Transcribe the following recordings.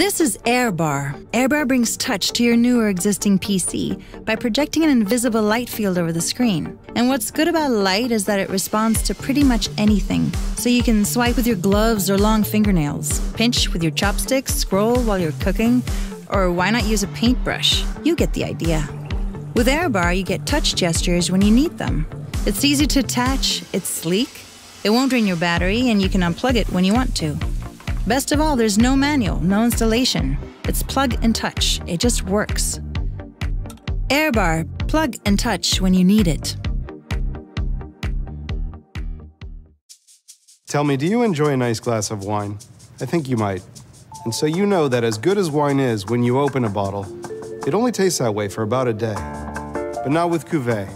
This is AirBar. AirBar brings touch to your new or existing PC by projecting an invisible light field over the screen. And what's good about light is that it responds to pretty much anything. So you can swipe with your gloves or long fingernails, pinch with your chopsticks, scroll while you're cooking, or why not use a paintbrush? You get the idea. With AirBar, you get touch gestures when you need them. It's easy to attach, it's sleek, it won't drain your battery, and you can unplug it when you want to. Best of all, there's no manual, no installation. It's plug and touch. It just works. AirBar, plug and touch when you need it. Tell me, do you enjoy a nice glass of wine? I think you might. And so you know that as good as wine is when you open a bottle, it only tastes that way for about a day. But not with Cuvée.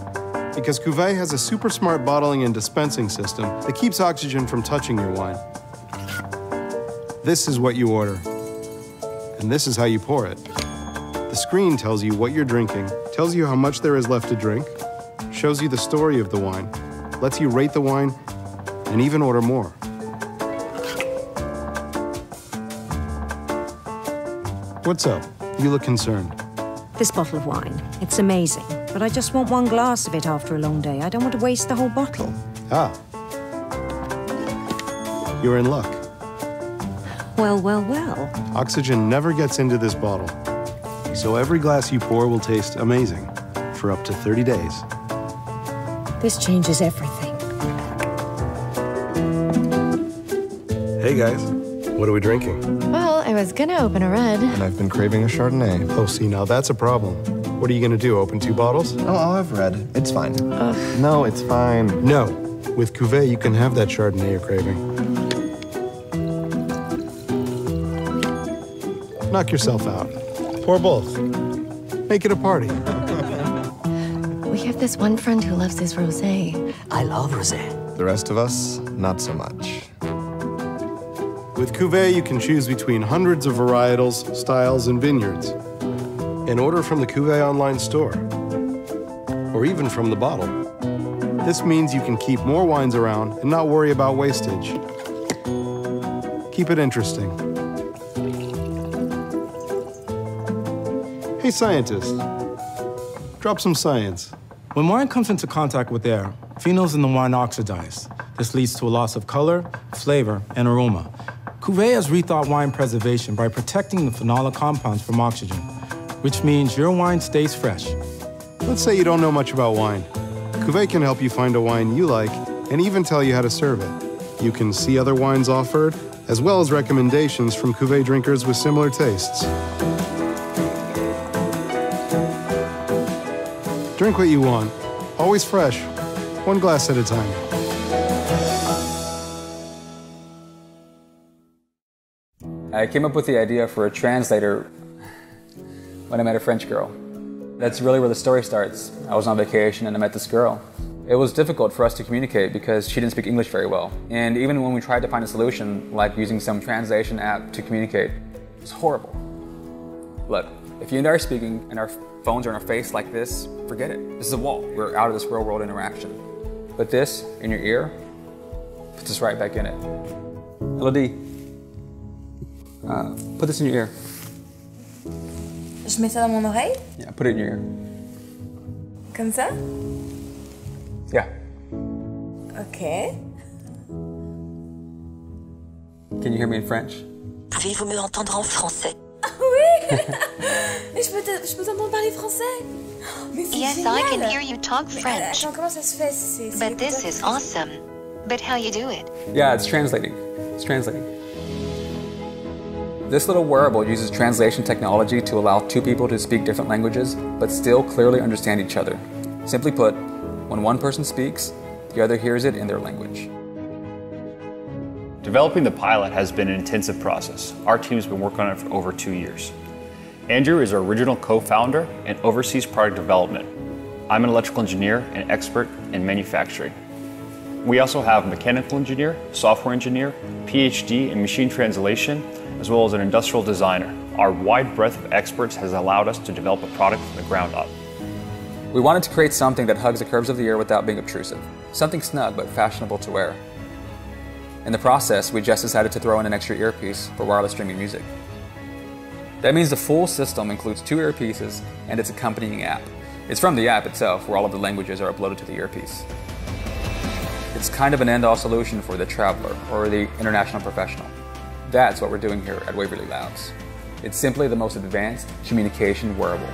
Because Cuvée has a super smart bottling and dispensing system that keeps oxygen from touching your wine. This is what you order, and this is how you pour it. The screen tells you what you're drinking, tells you how much there is left to drink, shows you the story of the wine, lets you rate the wine, and even order more. What's up? You look concerned. This bottle of wine, it's amazing, but I just want one glass of it after a long day. I don't want to waste the whole bottle. Ah. You're in luck. Well, well, well. Oxygen never gets into this bottle, so every glass you pour will taste amazing for up to 30 days. This changes everything. Hey guys, what are we drinking? Well, I was gonna open a red. And I've been craving a Chardonnay. Oh, see, now that's a problem. What are you gonna do, open 2 bottles? Oh, I'll have red. It's fine. No, it's fine. No, with Cuvée you can have that Chardonnay you're craving. Knock yourself out. Pour both. Make it a party. We have this one friend who loves his rosé. I love rosé. The rest of us, not so much. With Cuvée, you can choose between hundreds of varietals, styles, and vineyards. And order from the Cuvée online store. Or even from the bottle. This means you can keep more wines around and not worry about wastage. Keep it interesting. Hey, scientist. Drop some science. When wine comes into contact with air, phenols in the wine oxidize. This leads to a loss of color, flavor, and aroma. Cuvée has rethought wine preservation by protecting the phenolic compounds from oxygen, which means your wine stays fresh. Let's say you don't know much about wine. Cuvée can help you find a wine you like and even tell you how to serve it. You can see other wines offered, as well as recommendations from Cuvée drinkers with similar tastes. Drink what you want. Always fresh. One glass at a time. I came up with the idea for a translator when I met a French girl. That's really where the story starts. I was on vacation and I met this girl. It was difficult for us to communicate because she didn't speak English very well. And even when we tried to find a solution, like using some translation app to communicate, it was horrible. Look, if you and I are speaking and our phones are in our face like this, forget it. This is a wall. We're out of this real world interaction. But this, in your ear, puts us right back in it. Elodie, put this in your ear. Je mets ça dans mon oreille? Yeah, put it in your ear. Comme ça? Yeah. Okay. Can you hear me in French? Pouvez-vous me entendre en français? Oui! Mais je peux t'entendre parler français? Mais c'est yes, génial. I can hear you talk French. Attends, comment ça se fait? But this is awesome. But how you do it? Yeah, it's translating. It's translating. This little wearable uses translation technology to allow 2 people to speak different languages, but still clearly understand each other. Simply put, when one person speaks, the other hears it in their language. Developing the pilot has been an intensive process. Our team's been working on it for over 2 years. Andrew is our original co-founder and oversees product development. I'm an electrical engineer and expert in manufacturing. We also have a mechanical engineer, software engineer, PhD in machine translation, as well as an industrial designer. Our wide breadth of experts has allowed us to develop a product from the ground up. We wanted to create something that hugs the curves of the ear without being obtrusive. Something snug but fashionable to wear. In the process, we just decided to throw in an extra earpiece for wireless streaming music. That means the full system includes 2 earpieces and its accompanying app. It's from the app itself where all of the languages are uploaded to the earpiece. It's kind of an end-all solution for the traveler or the international professional. That's what we're doing here at Waverly Labs. It's simply the most advanced communication wearable.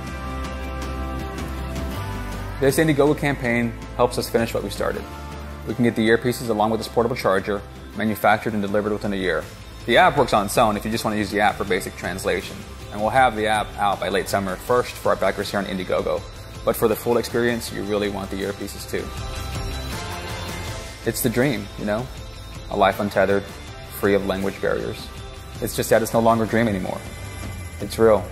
This Indiegogo campaign helps us finish what we started. We can get the earpieces along with this portable charger, manufactured and delivered within a year. The app works on its own if you just want to use the app for basic translation. And we'll have the app out by late summer, first for our backers here on Indiegogo. But for the full experience, you really want the earpieces too. It's the dream, you know? A life untethered, free of language barriers. It's just that it's no longer a dream anymore. It's real.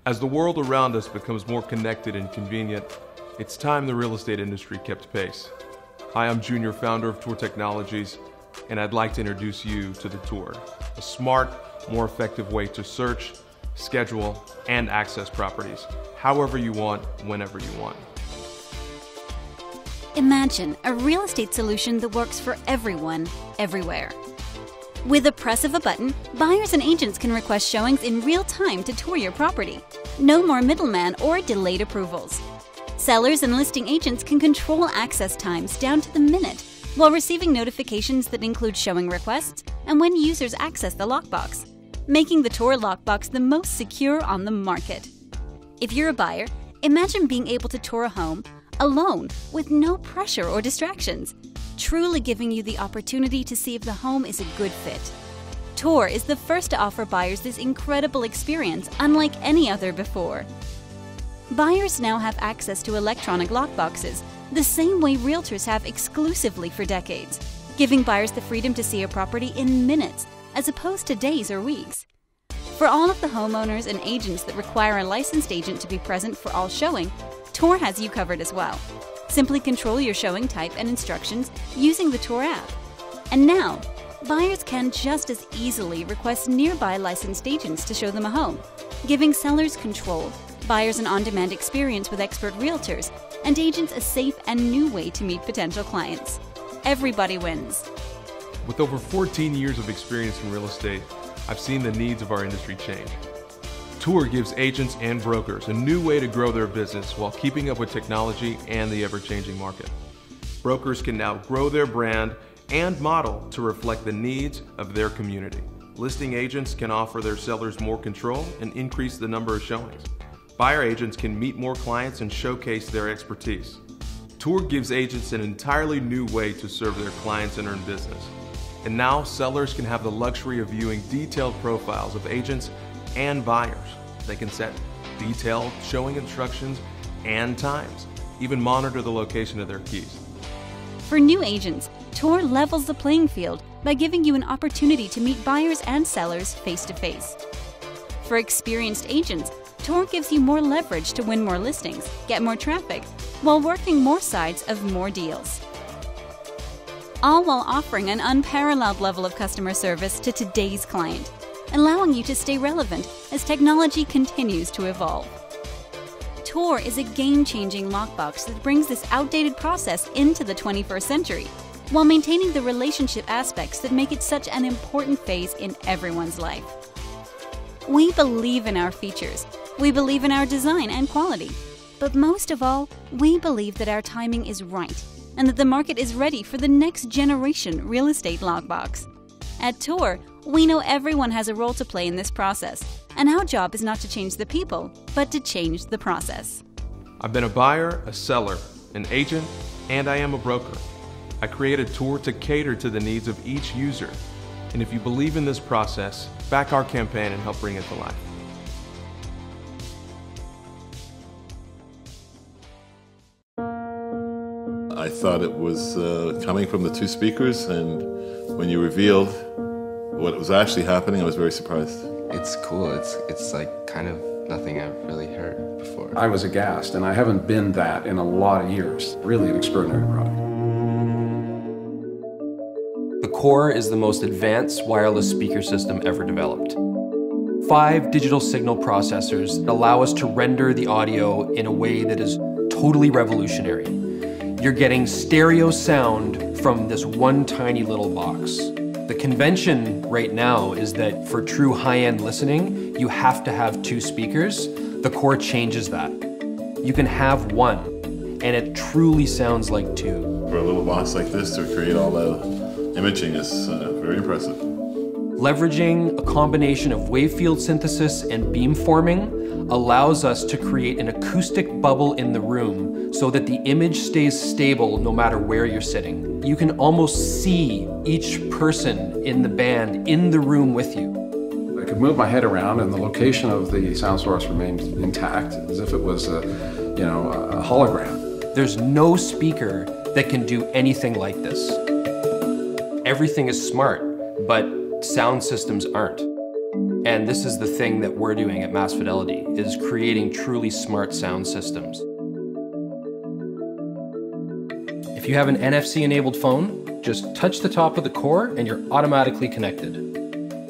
As the world around us becomes more connected and convenient, it's time the real estate industry kept pace. Hi, I'm Junior, founder of Tour Technologies, and I'd like to introduce you to the Tour, a smart, more effective way to search, schedule, and access properties, however you want, whenever you want. Imagine a real estate solution that works for everyone, everywhere. With the press of a button, buyers and agents can request showings in real time to tour your property. No more middleman or delayed approvals. Sellers and listing agents can control access times down to the minute while receiving notifications that include showing requests and when users access the lockbox, making the Tour lockbox the most secure on the market. If you're a buyer, imagine being able to tour a home alone with no pressure or distractions, truly giving you the opportunity to see if the home is a good fit. Tour is the first to offer buyers this incredible experience unlike any other before. Buyers now have access to electronic lockboxes, the same way realtors have exclusively for decades, giving buyers the freedom to see a property in minutes as opposed to days or weeks. For all of the homeowners and agents that require a licensed agent to be present for all showing, Tour has you covered as well. Simply control your showing type and instructions using the Tour app. And now, buyers can just as easily request nearby licensed agents to show them a home, giving sellers control, buyers an on-demand experience with expert realtors, and agents a safe and new way to meet potential clients. Everybody wins. With over 14 years of experience in real estate, I've seen the needs of our industry change. Tour gives agents and brokers a new way to grow their business while keeping up with technology and the ever-changing market. Brokers can now grow their brand and model to reflect the needs of their community. Listing agents can offer their sellers more control and increase the number of showings. Buyer agents can meet more clients and showcase their expertise. Tour gives agents an entirely new way to serve their clients and earn business. And now sellers can have the luxury of viewing detailed profiles of agents and buyers. They can set detailed showing instructions and times, even monitor the location of their keys. For new agents, Tour levels the playing field by giving you an opportunity to meet buyers and sellers face-to-face. For experienced agents, Tour gives you more leverage to win more listings, get more traffic, while working more sides of more deals. All while offering an unparalleled level of customer service to today's client, allowing you to stay relevant as technology continues to evolve. Tour is a game-changing lockbox that brings this outdated process into the 21st century, while maintaining the relationship aspects that make it such an important phase in everyone's life. We believe in our features, we believe in our design and quality, but most of all, we believe that our timing is right and that the market is ready for the next generation real estate lockbox. At Tour, we know everyone has a role to play in this process, and our job is not to change the people, but to change the process. I've been a buyer, a seller, an agent, and I am a broker. I created Tour to cater to the needs of each user. And if you believe in this process, back our campaign and help bring it to life. I thought it was coming from the two speakers, and when you revealed what was actually happening, I was very surprised. It's cool. It's like kind of nothing I've really heard before. I was aghast, and I haven't been that in a lot of years. Really an extraordinary product. The Core is the most advanced wireless speaker system ever developed. 5 digital signal processors allow us to render the audio in a way that is totally revolutionary. You're getting stereo sound from this one tiny little box. The convention right now is that for true high-end listening, you have to have 2 speakers. The Core changes that. You can have 1, and it truly sounds like 2. For a little box like this to create all the imaging is very impressive. Leveraging a combination of wave field synthesis and beamforming allows us to create an acoustic bubble in the room so that the image stays stable no matter where you're sitting. You can almost see each person in the band in the room with you. I could move my head around and the location of the sound source remained intact, as if it was a hologram. There's no speaker that can do anything like this. Everything is smart, but sound systems aren't. And this is the thing that we're doing at Mass Fidelity, is creating truly smart sound systems. If you have an NFC-enabled phone, just touch the top of the core and you're automatically connected.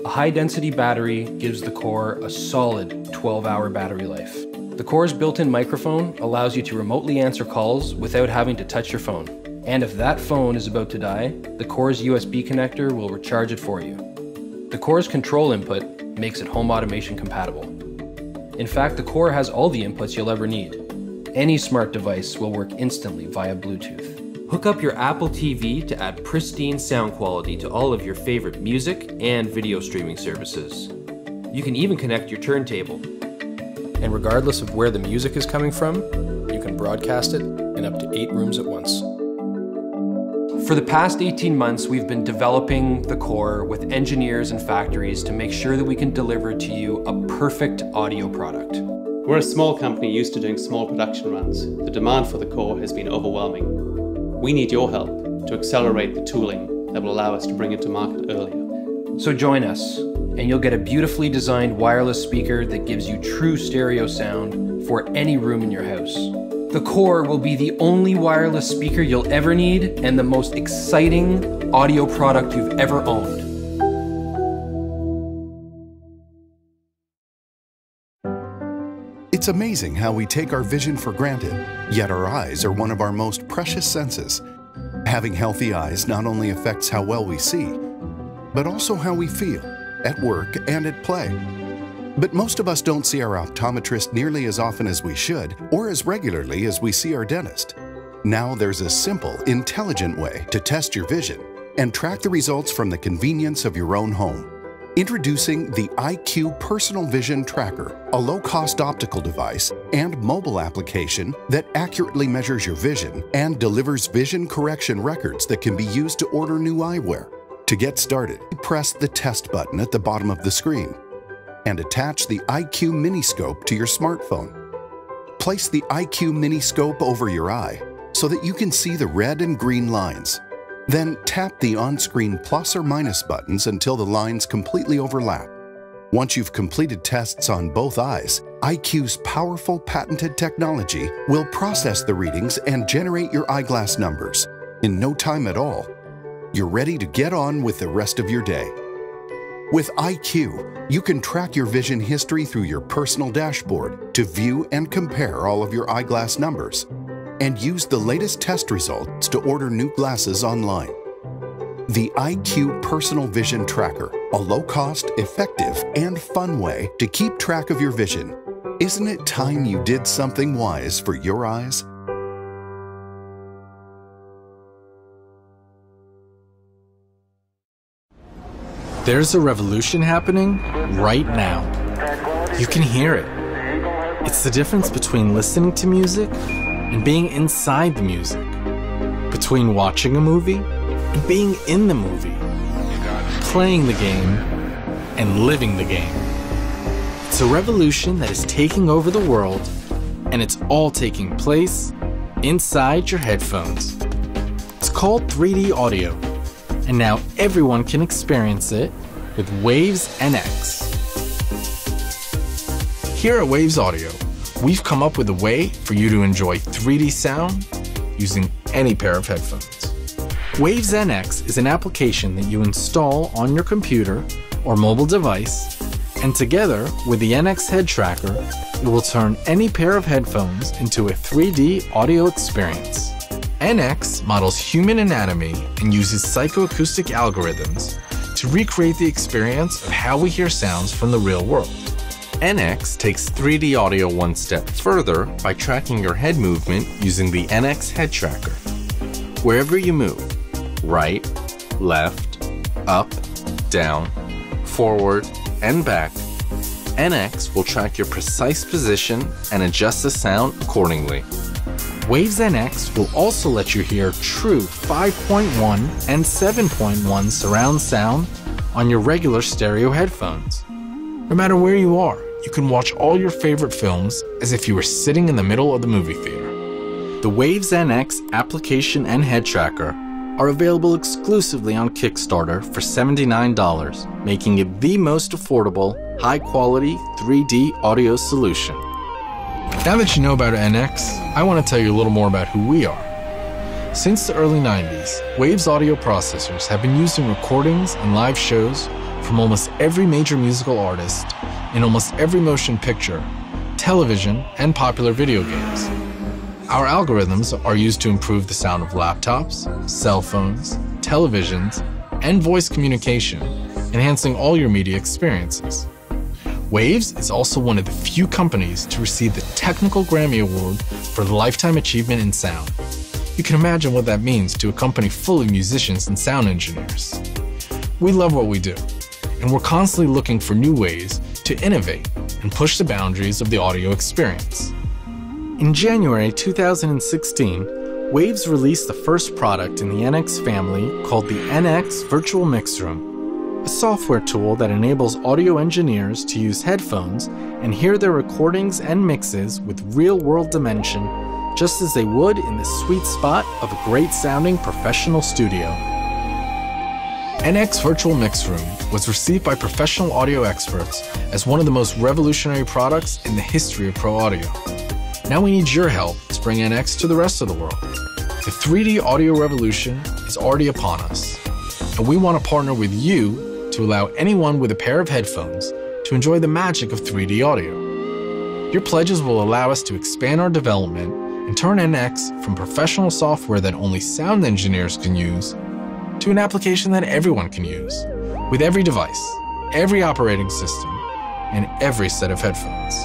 A high-density battery gives the core a solid 12-hour battery life. The core's built-in microphone allows you to remotely answer calls without having to touch your phone. And if that phone is about to die, the core's USB connector will recharge it for you. The core's control input makes it home automation compatible. In fact, the core has all the inputs you'll ever need. Any smart device will work instantly via Bluetooth. Hook up your Apple TV to add pristine sound quality to all of your favorite music and video streaming services. You can even connect your turntable. And regardless of where the music is coming from, you can broadcast it in up to 8 rooms at once. For the past 18 months, we've been developing the core with engineers and factories to make sure that we can deliver to you a perfect audio product. We're a small company used to doing small production runs. The demand for the core has been overwhelming. We need your help to accelerate the tooling that will allow us to bring it to market earlier. So join us, and you'll get a beautifully designed wireless speaker that gives you true stereo sound for any room in your house. The core will be the only wireless speaker you'll ever need and the most exciting audio product you've ever owned. It's amazing how we take our vision for granted, yet our eyes are one of our most precious senses. Having healthy eyes not only affects how well we see, but also how we feel at work and at play. But most of us don't see our optometrist nearly as often as we should, or as regularly as we see our dentist. Now there's a simple, intelligent way to test your vision and track the results from the convenience of your own home. Introducing the IQ Personal Vision Tracker, a low-cost optical device and mobile application that accurately measures your vision and delivers vision correction records that can be used to order new eyewear. To get started, press the Test button at the bottom of the screen and attach the IQ Miniscope to your smartphone. Place the IQ Miniscope over your eye so that you can see the red and green lines. Then tap the on-screen plus or minus buttons until the lines completely overlap. Once you've completed tests on both eyes, IQ's powerful patented technology will process the readings and generate your eyeglass numbers. In no time at all, you're ready to get on with the rest of your day. With IQ, you can track your vision history through your personal dashboard to view and compare all of your eyeglass numbers, and use the latest test results to order new glasses online. The IQ Personal Vision Tracker, a low-cost, effective, and fun way to keep track of your vision. Isn't it time you did something wise for your eyes? There's a revolution happening right now. You can hear it. It's the difference between listening to music and being inside the music, between watching a movie and being in the movie, playing the game and living the game. It's a revolution that is taking over the world, and it's all taking place inside your headphones. It's called 3D audio, and now everyone can experience it with Waves NX. Here at Waves Audio, we've come up with a way for you to enjoy 3D sound using any pair of headphones. Waves NX is an application that you install on your computer or mobile device, and together with the NX head tracker, it will turn any pair of headphones into a 3D audio experience. NX models human anatomy and uses psychoacoustic algorithms to recreate the experience of how we hear sounds from the real world. NX takes 3D audio one step further by tracking your head movement using the NX head tracker. Wherever you move, right, left, up, down, forward, and back, NX will track your precise position and adjust the sound accordingly. Waves NX will also let you hear true 5.1 and 7.1 surround sound on your regular stereo headphones. No matter where you are, you can watch all your favorite films as if you were sitting in the middle of the movie theater. The Waves NX application and head tracker are available exclusively on Kickstarter for $79, making it the most affordable high-quality 3D audio solution. Now that you know about NX, I want to tell you a little more about who we are. Since the early 90s, Waves audio processors have been used in recordings and live shows from almost every major musical artist, in almost every motion picture, television, and popular video games. Our algorithms are used to improve the sound of laptops, cell phones, televisions, and voice communication, enhancing all your media experiences. Waves is also one of the few companies to receive the Technical Grammy Award for Lifetime Achievement in Sound. You can imagine what that means to a company full of musicians and sound engineers. We love what we do, and we're constantly looking for new ways to innovate and push the boundaries of the audio experience. In January 2016, Waves released the first product in the NX family called the NX Virtual Mix Room, a software tool that enables audio engineers to use headphones and hear their recordings and mixes with real-world dimension, just as they would in the sweet spot of a great-sounding professional studio. NX Virtual Mix Room was received by professional audio experts as one of the most revolutionary products in the history of pro audio. Now we need your help to bring NX to the rest of the world. The 3D audio revolution is already upon us, and we want to partner with you to allow anyone with a pair of headphones to enjoy the magic of 3D audio. Your pledges will allow us to expand our development and turn NX from professional software that only sound engineers can use to an application that everyone can use, with every device, every operating system, and every set of headphones.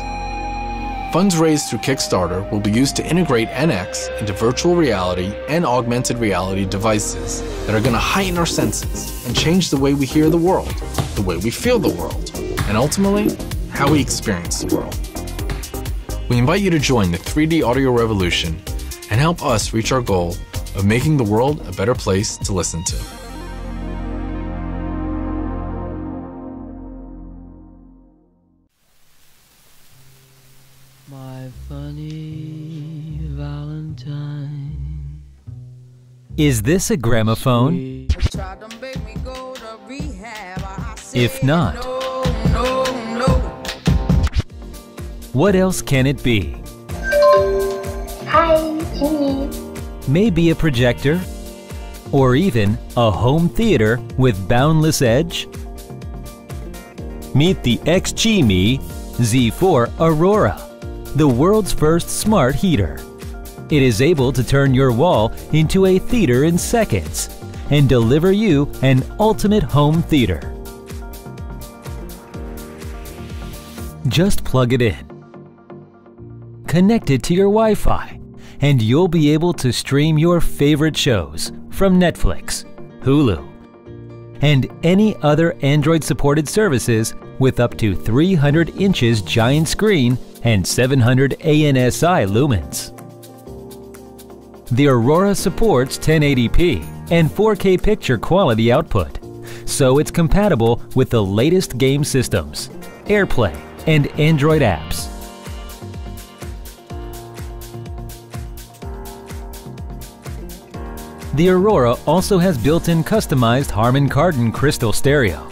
Funds raised through Kickstarter will be used to integrate NX into virtual reality and augmented reality devices that are going to heighten our senses and change the way we hear the world, the way we feel the world, and ultimately, how we experience the world. We invite you to join the 3D audio revolution and help us reach our goal of making the world a better place to listen to. My funny Valentine. Is this a gramophone? If not, what else can it be? Hi, Jimmy. Maybe a projector, or even a home theater with boundless edge? Meet the XG-Me Z4 Aurora, the world's first smart heater. It is able to turn your wall into a theater in seconds and deliver you an ultimate home theater. Just plug it in, connect it to your Wi-Fi, and you'll be able to stream your favorite shows from Netflix, Hulu, and any other Android-supported services with up to 300 inches giant screen and 700 ANSI lumens. The Aurora supports 1080p and 4K picture quality output, so it's compatible with the latest game systems, AirPlay, and Android apps. The Aurora also has built-in customized Harman Kardon crystal stereo.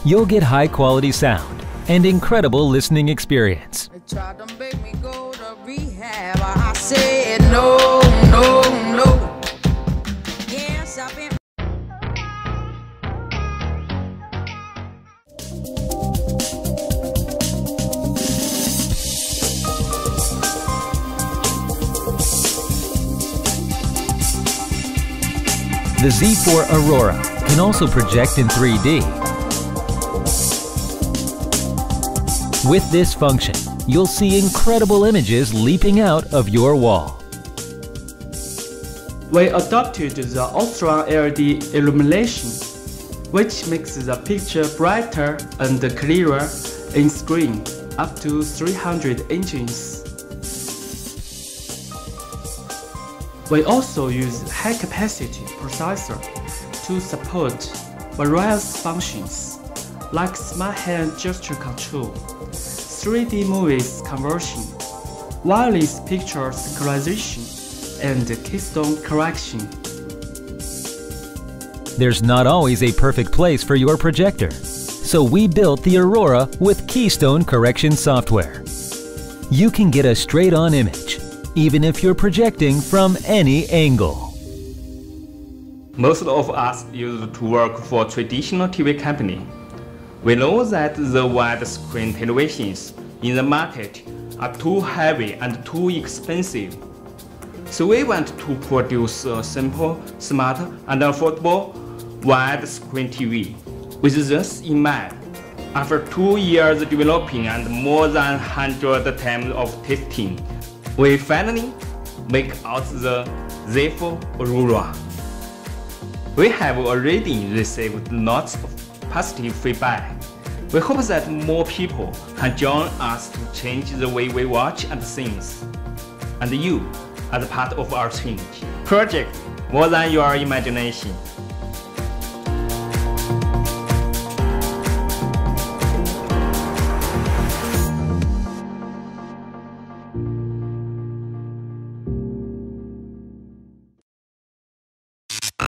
You'll get high-quality sound and incredible listening experience. They tried to make me go to rehab. I said no, no, no. Yes, I've been. The Z4 Aurora can also project in 3D. With this function, you'll see incredible images leaping out of your wall. We adopted the Ultron LED illumination, which makes the picture brighter and clearer in screen up to 300 inches. We also use high-capacity processor to support various functions like smart hand gesture control, 3D movies conversion, wireless picture synchronization, and keystone correction. There's not always a perfect place for your projector. So we built the Aurora with Keystone correction software. You can get a straight-on image, even if you're projecting from any angle. Most of us used to work for traditional TV company. We know that the widescreen televisions in the market are too heavy and too expensive. So we want to produce a simple, smart, and affordable widescreen TV. With this in mind, after 2 years developing and more than 100 times of testing, we finally make out the Z4 Aurora. We have already received lots of positive feedback. We hope that more people can join us to change the way we watch and things. And you, as part of our change project, more than your imagination.